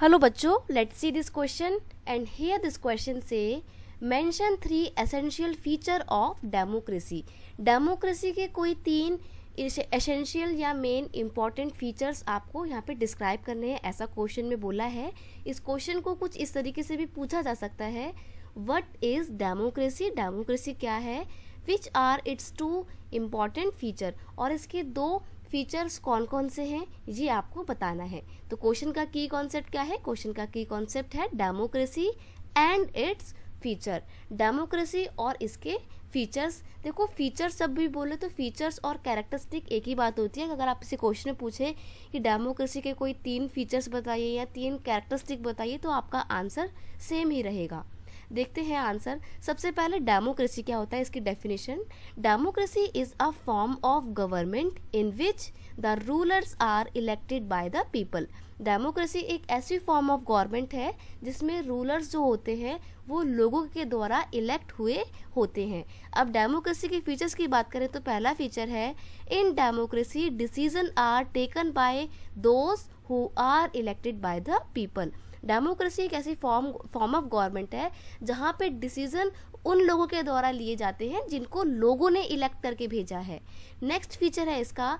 Hello बच्चों, let's see this question and here this question से mention 3 essential feature of democracy. Democracy के कोई 3 essential या main important features आपको यहाँ पे डिस्क्राइब करने हैं, ऐसा क्वेश्चन में बोला है। इस क्वेश्चन को कुछ इस तरीके से भी पूछा जा सकता है, व्हाट इज डेमोक्रेसी, डेमोक्रेसी क्या है, which are its 2 important feature, और इसके 2 फीचर्स कौन कौन से हैं ये आपको बताना है। तो क्वेश्चन का की कॉन्सेप्ट क्या है? क्वेश्चन का की कॉन्सेप्ट है democracy and its feature. Democracy और इसके फीचर्स। देखो, फीचर्स जब भी बोले तो फीचर्स और कैरेक्टरिस्टिक एक ही बात होती है। अगर आप इसे क्वेश्चन में पूछे कि डेमोक्रेसी के कोई 3 फीचर्स बताइए या 3 कैरेक्टरिस्टिक बताइए तो आपका आंसर सेम ही रहेगा। देखते हैं आंसर। सबसे पहले डेमोक्रेसी क्या होता है, इसकी definition. Democracy is a form of government in which the rulers are elected by the people. Democracy एक ऐसी फॉर्म ऑफ गवर्नमेंट है जिसमें रूलर्स जो होते हैं वो लोगों के द्वारा इलेक्ट हुए होते हैं। अब डेमोक्रेसी के फीचर्स की बात करें तो पहला फीचर है, in democracy decision are taken by those who are elected by the people. Democracy एक ऐसी फॉर्म ऑफ गवर्नमेंट है जहाँ पे डिसीजन उन लोगों के द्वारा लिए जाते हैं जिनको लोगों ने इलेक्ट करके भेजा है। नेक्स्ट फीचर है इसका,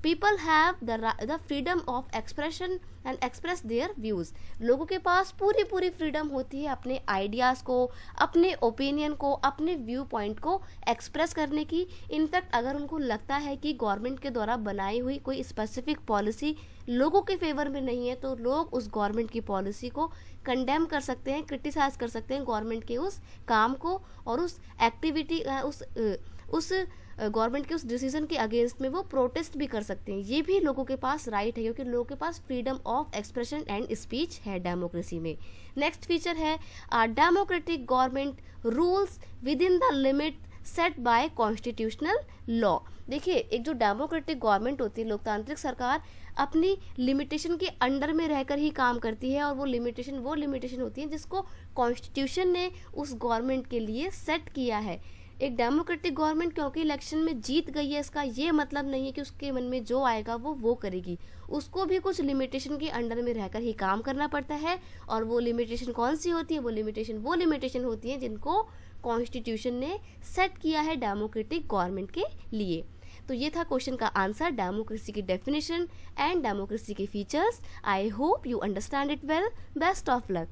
people have the freedom of expression and express their views. लोगों के पास पूरी फ्रीडम होती है अपने आइडियाज़ को, अपने ओपिनियन को, अपने व्यू पॉइंट को एक्सप्रेस करने की। इनफैक्ट अगर उनको लगता है कि गवर्नमेंट के द्वारा बनाई हुई कोई स्पेसिफिक पॉलिसी लोगों के फेवर में नहीं है तो लोग उस गवर्नमेंट की पॉलिसी को कंडेम कर सकते हैं, क्रिटिसाइज कर सकते हैं गवर्नमेंट के उस काम को और उस एक्टिविटी उस गवर्नमेंट के उस डिसीजन के अगेंस्ट में वो प्रोटेस्ट भी कर सकते हैं। ये भी लोगों के पास राइट है क्योंकि लोगों के पास freedom of expression and speech है डेमोक्रेसी में। नेक्स्ट फीचर है, democratic government rules within the limit set by constitutional law. देखिए, एक जो डेमोक्रेटिक गवर्नमेंट होती है, लोकतांत्रिक सरकार, अपनी लिमिटेशन के अंडर में रहकर ही काम करती है और वो लिमिटेशन होती है जिसको कॉन्स्टिट्यूशन ने उस गवर्नमेंट के लिए सेट किया है। एक डेमोक्रेटिक गवर्नमेंट क्योंकि इलेक्शन में जीत गई है, इसका ये मतलब नहीं है कि उसके मन में जो आएगा वो करेगी। उसको भी कुछ लिमिटेशन के अंडर में रहकर ही काम करना पड़ता है। और वो लिमिटेशन कौन सी होती है? वो लिमिटेशन होती है जिनको कॉन्स्टिट्यूशन ने सेट किया है डेमोक्रेटिक गवर्नमेंट के लिए। तो ये था क्वेश्चन का आंसर, डेमोक्रेसी की डेफिनेशन एंड डेमोक्रेसी के features. I hope you understand it well. Best of luck.